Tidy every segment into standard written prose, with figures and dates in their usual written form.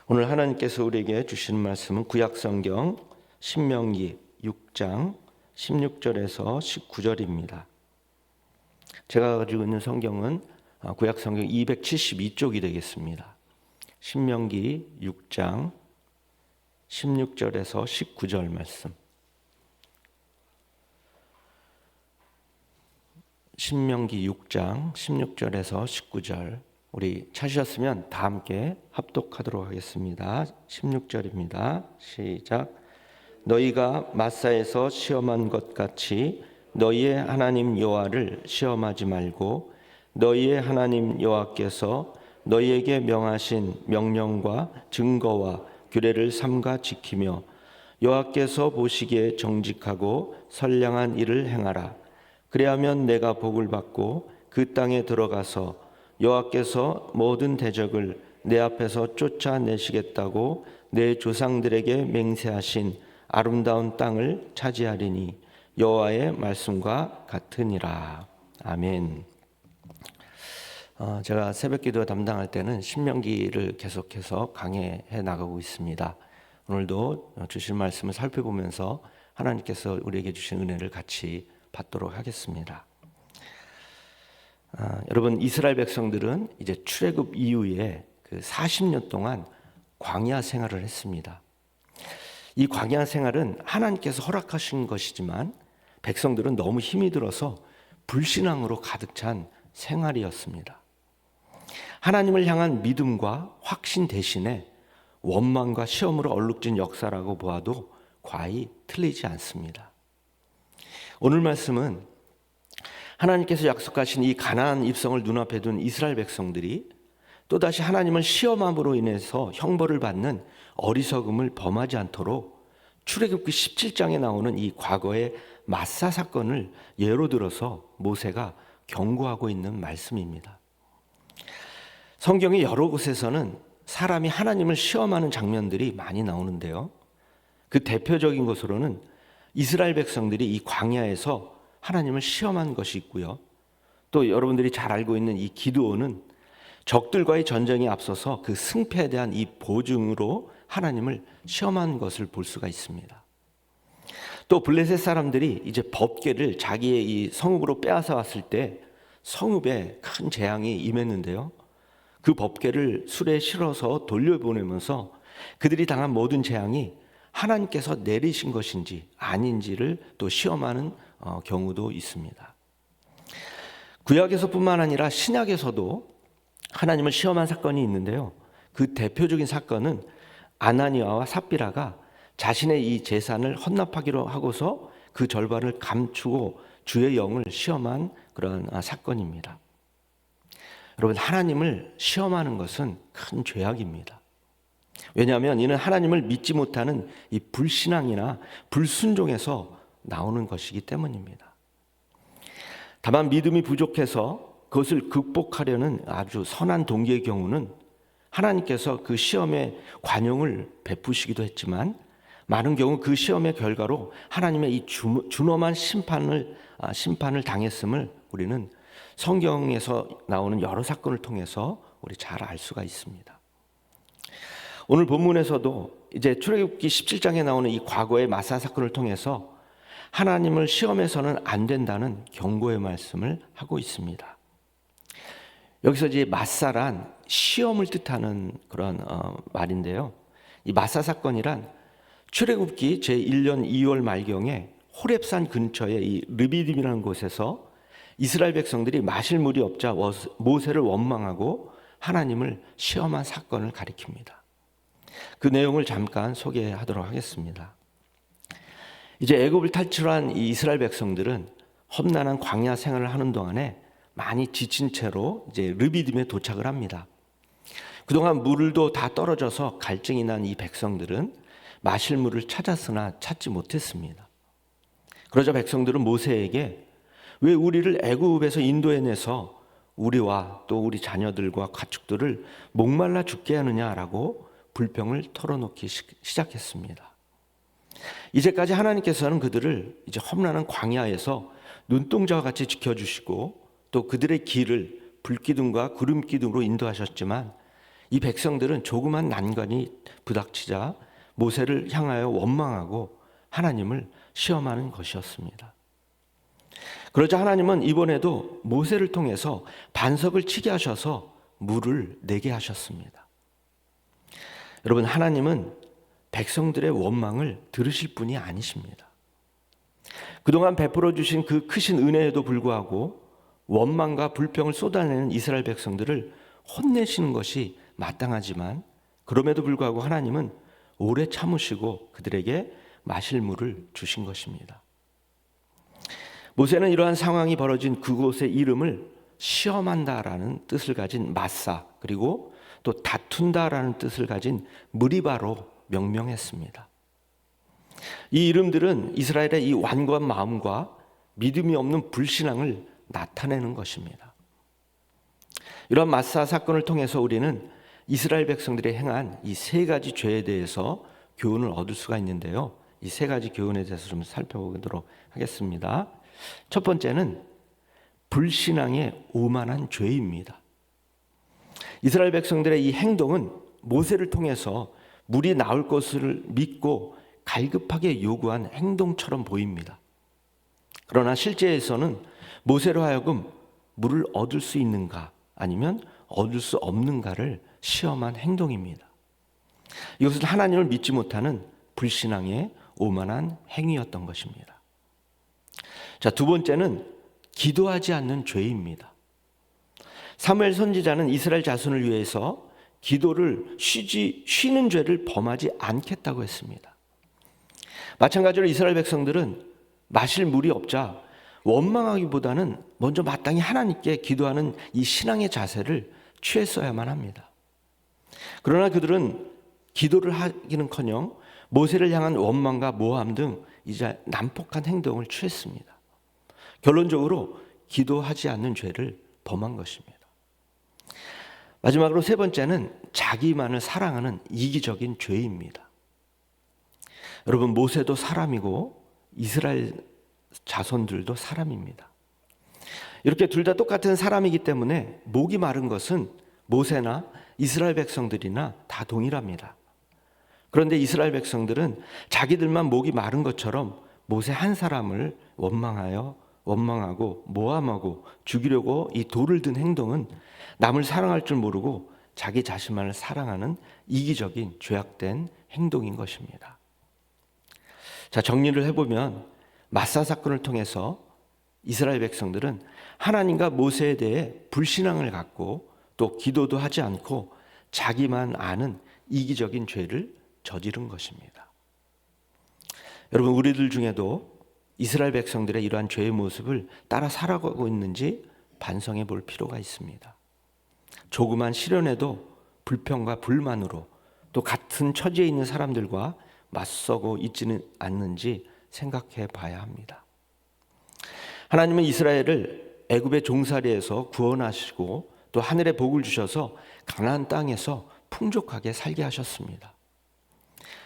오늘 하나님께서 우리에게 주시는 말씀은 구약성경 신명기 6장 16절에서 19절입니다. 제가 가지고 있는 성경은 구약성경 272쪽이 되겠습니다. 신명기 6장 16절에서 19절 말씀. 신명기 6장 16절에서 19절. 우리 찾으셨으면 다 함께 합독하도록 하겠습니다. 16절입니다. 시작. 너희가 마사에서 시험한 것 같이 너희의 하나님 여호와를 시험하지 말고 너희의 하나님 여호와께서 너희에게 명하신 명령과 증거와 규례를 삼가 지키며 여호와께서 보시기에 정직하고 선량한 일을 행하라. 그리하면 내가 복을 받고 그 땅에 들어가서 여호와께서 모든 대적을 내 앞에서 쫓아내시겠다고 내 조상들에게 맹세하신 아름다운 땅을 차지하리니 여호와의 말씀과 같으니라. 아멘. 제가 새벽기도 담당할 때는 신명기를 계속해서 강해해 나가고 있습니다. 오늘도 주신 말씀을 살펴보면서 하나님께서 우리에게 주신 은혜를 같이 받도록 하겠습니다. 여러분, 이스라엘 백성들은 이제 출애굽 이후에 그 40년 동안 광야 생활을 했습니다. 이 광야 생활은 하나님께서 허락하신 것이지만 백성들은 너무 힘이 들어서 불신앙으로 가득 찬 생활이었습니다. 하나님을 향한 믿음과 확신 대신에 원망과 시험으로 얼룩진 역사라고 보아도 과히 틀리지 않습니다. 오늘 말씀은 하나님께서 약속하신 이 가나안 입성을 눈앞에 둔 이스라엘 백성들이 또다시 하나님을 시험함으로 인해서 형벌을 받는 어리석음을 범하지 않도록 출애굽기 17장에 나오는 이 과거의 마사 사건을 예로 들어서 모세가 경고하고 있는 말씀입니다. 성경의 여러 곳에서는 사람이 하나님을 시험하는 장면들이 많이 나오는데요. 그 대표적인 것으로는 이스라엘 백성들이 이 광야에서 하나님을 시험한 것이 있고요. 또 여러분들이 잘 알고 있는 이 기드온은 적들과의 전쟁에 앞서서 그 승패에 대한 이 보증으로 하나님을 시험한 것을 볼 수가 있습니다. 또 블레셋 사람들이 이제 법궤를 자기의 이 성읍으로 빼앗아 왔을 때 성읍에 큰 재앙이 임했는데요. 그 법궤를 술에 실어서 돌려보내면서 그들이 당한 모든 재앙이 하나님께서 내리신 것인지 아닌지를 또 시험하는 경우도 있습니다. 구약에서뿐만 아니라 신약에서도 하나님을 시험한 사건이 있는데요. 그 대표적인 사건은 아나니아와 삽비라가 자신의 이 재산을 헌납하기로 하고서 그 절반을 감추고 주의 영을 시험한 그런 사건입니다. 여러분, 하나님을 시험하는 것은 큰 죄악입니다. 왜냐하면 이는 하나님을 믿지 못하는 이 불신앙이나 불순종에서 나오는 것이기 때문입니다. 다만 믿음이 부족해서 그것을 극복하려는 아주 선한 동기의 경우는 하나님께서 그 시험에 관용을 베푸시기도 했지만 많은 경우 그 시험의 결과로 하나님의 이 준엄한 심판을 당했음을 우리는 성경에서 나오는 여러 사건을 통해서 우리 잘 알 수가 있습니다. 오늘 본문에서도 이제 출애굽기 17장에 나오는 이 과거의 마사 사건을 통해서 하나님을 시험해서는 안 된다는 경고의 말씀을 하고 있습니다. 여기서 이제 마사란 시험을 뜻하는 그런 말인데요. 이 마사 사건이란 출애굽기 제1년 2월 말경에 호렙산 근처에 이 르비딤이라는 곳에서 이스라엘 백성들이 마실 물이 없자 모세를 원망하고 하나님을 시험한 사건을 가리킵니다. 그 내용을 잠깐 소개하도록 하겠습니다. 이제 애굽을 탈출한 이 이스라엘 백성들은 험난한 광야 생활을 하는 동안에 많이 지친 채로 이제 르비딤에 도착을 합니다. 그동안 물도 다 떨어져서 갈증이 난 이 백성들은 마실 물을 찾았으나 찾지 못했습니다. 그러자 백성들은 모세에게 왜 우리를 애굽에서 인도해내서 우리와 또 우리 자녀들과 가축들을 목말라 죽게 하느냐라고 불평을 털어놓기 시작했습니다. 이제까지 하나님께서는 그들을 이제 험난한 광야에서 눈동자와 같이 지켜주시고 또 그들의 길을 불기둥과 구름기둥으로 인도하셨지만 이 백성들은 조그만 난관이 부닥치자 모세를 향하여 원망하고 하나님을 시험하는 것이었습니다. 그러자 하나님은 이번에도 모세를 통해서 반석을 치게 하셔서 물을 내게 하셨습니다. 여러분, 하나님은 백성들의 원망을 들으실 분이 아니십니다. 그동안 베풀어 주신 그 크신 은혜에도 불구하고 원망과 불평을 쏟아내는 이스라엘 백성들을 혼내시는 것이 마땅하지만, 그럼에도 불구하고 하나님은 오래 참으시고 그들에게 마실 물을 주신 것입니다. 모세는 이러한 상황이 벌어진 그곳의 이름을 시험한다라는 뜻을 가진 마사, 그리고 또 다툰다라는 뜻을 가진 무리바로 명명했습니다. 이 이름들은 이스라엘의 이 완고한 마음과 믿음이 없는 불신앙을 나타내는 것입니다. 이러한 마사 사건을 통해서 우리는 이스라엘 백성들이 행한 이 세 가지 죄에 대해서 교훈을 얻을 수가 있는데요. 이 세 가지 교훈에 대해서 좀 살펴보도록 하겠습니다. 첫 번째는 불신앙의 오만한 죄입니다. 이스라엘 백성들의 이 행동은 모세를 통해서 물이 나올 것을 믿고 갈급하게 요구한 행동처럼 보입니다. 그러나 실제에서는 모세로 하여금 물을 얻을 수 있는가 아니면 얻을 수 없는가를 시험한 행동입니다. 이것은 하나님을 믿지 못하는 불신앙의 오만한 행위였던 것입니다. 자, 두 번째는 기도하지 않는 죄입니다. 사무엘 선지자는 이스라엘 자손을 위해서 기도를 쉬는 죄를 범하지 않겠다고 했습니다. 마찬가지로 이스라엘 백성들은 마실 물이 없자 원망하기보다는 먼저 마땅히 하나님께 기도하는 이 신앙의 자세를 취했어야만 합니다. 그러나 그들은 기도를 하기는커녕 모세를 향한 원망과 모함 등 이제 난폭한 행동을 취했습니다. 결론적으로 기도하지 않는 죄를 범한 것입니다. 마지막으로 세 번째는 자기만을 사랑하는 이기적인 죄입니다. 여러분, 모세도 사람이고 이스라엘 자손들도 사람입니다. 이렇게 둘 다 똑같은 사람이기 때문에 목이 마른 것은 모세나 이스라엘 백성들이나 다 동일합니다. 그런데 이스라엘 백성들은 자기들만 목이 마른 것처럼 모세 한 사람을 원망하고 모함하고 죽이려고 이 돌을 든 행동은 남을 사랑할 줄 모르고 자기 자신만을 사랑하는 이기적인 죄악된 행동인 것입니다. 자, 정리를 해보면 마사 사건을 통해서 이스라엘 백성들은 하나님과 모세에 대해 불신앙을 갖고 또 기도도 하지 않고 자기만 아는 이기적인 죄를 저지른 것입니다. 여러분, 우리들 중에도 이스라엘 백성들의 이러한 죄의 모습을 따라 살아가고 있는지 반성해 볼 필요가 있습니다. 조그만 시련에도 불평과 불만으로 또 같은 처지에 있는 사람들과 맞서고 있지는 않는지 생각해 봐야 합니다. 하나님은 이스라엘을 애굽의 종살이에서 구원하시고 또 하늘의 복을 주셔서 가나안 땅에서 풍족하게 살게 하셨습니다.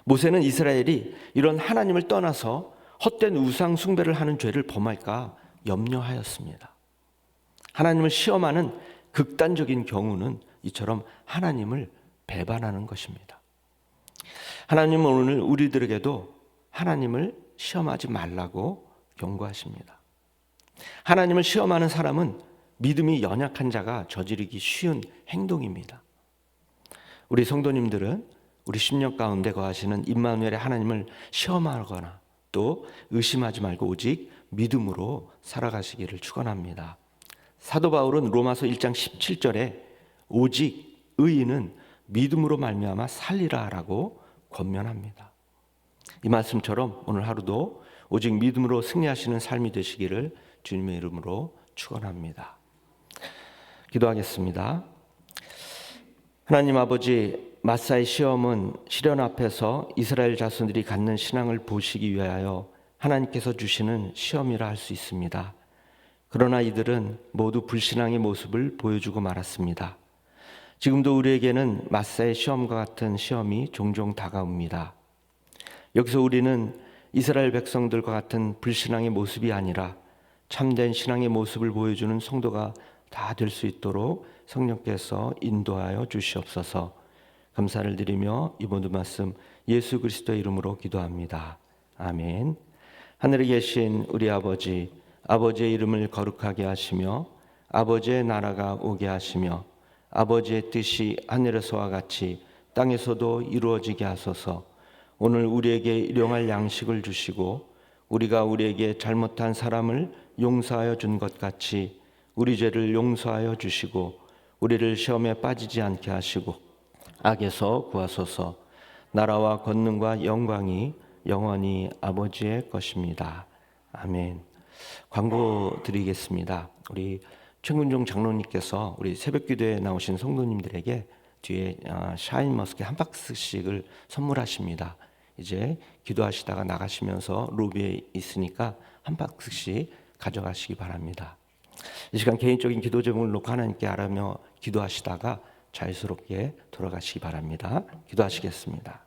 모세는 이스라엘이 이런 하나님을 떠나서 헛된 우상 숭배를 하는 죄를 범할까 염려하였습니다. 하나님을 시험하는 극단적인 경우는 이처럼 하나님을 배반하는 것입니다. 하나님은 오늘 우리들에게도 하나님을 시험하지 말라고 경고하십니다. 하나님을 시험하는 사람은 믿음이 연약한 자가 저지르기 쉬운 행동입니다. 우리 성도님들은 우리 심령 가운데 거하시는 임마누엘의 하나님을 시험하거나 또 의심하지 말고 오직 믿음으로 살아가시기를 축원합니다. 사도 바울은 로마서 1장 17절에 오직 의인은 믿음으로 말미암아 살리라라고 권면합니다. 이 말씀처럼 오늘 하루도 오직 믿음으로 승리하시는 삶이 되시기를 주님의 이름으로 축원합니다. 기도하겠습니다. 하나님 아버지, 마사의 시험은 시련 앞에서 이스라엘 자손들이 갖는 신앙을 보시기 위하여 하나님께서 주시는 시험이라 할 수 있습니다. 그러나 이들은 모두 불신앙의 모습을 보여주고 말았습니다. 지금도 우리에게는 마사의 시험과 같은 시험이 종종 다가옵니다. 여기서 우리는 이스라엘 백성들과 같은 불신앙의 모습이 아니라 참된 신앙의 모습을 보여주는 성도가 다 될 수 있도록 성령께서 인도하여 주시옵소서. 감사를 드리며 이 모든 말씀 예수 그리스도의 이름으로 기도합니다. 아멘. 하늘에 계신 우리 아버지, 아버지의 이름을 거룩하게 하시며 아버지의 나라가 오게 하시며 아버지의 뜻이 하늘에서와 같이 땅에서도 이루어지게 하소서. 오늘 우리에게 일용할 양식을 주시고 우리가 우리에게 잘못한 사람을 용서하여 준 것 같이 우리 죄를 용서하여 주시고 우리를 시험에 빠지지 않게 하시고 악에서 구하소서. 나라와 권능과 영광이 영원히 아버지의 것입니다. 아멘. 광고 드리겠습니다. 우리 최근종 장로님께서 우리 새벽기도에 나오신 성도님들에게 뒤에 샤인머스켓 한 박스씩을 선물하십니다. 이제 기도하시다가 나가시면서 로비에 있으니까 한 박스씩 가져가시기 바랍니다. 이 시간 개인적인 기도 제목을 놓고 하나님께 아뢰며 기도하시다가 자유스럽게 돌아가시기 바랍니다. 기도하시겠습니다.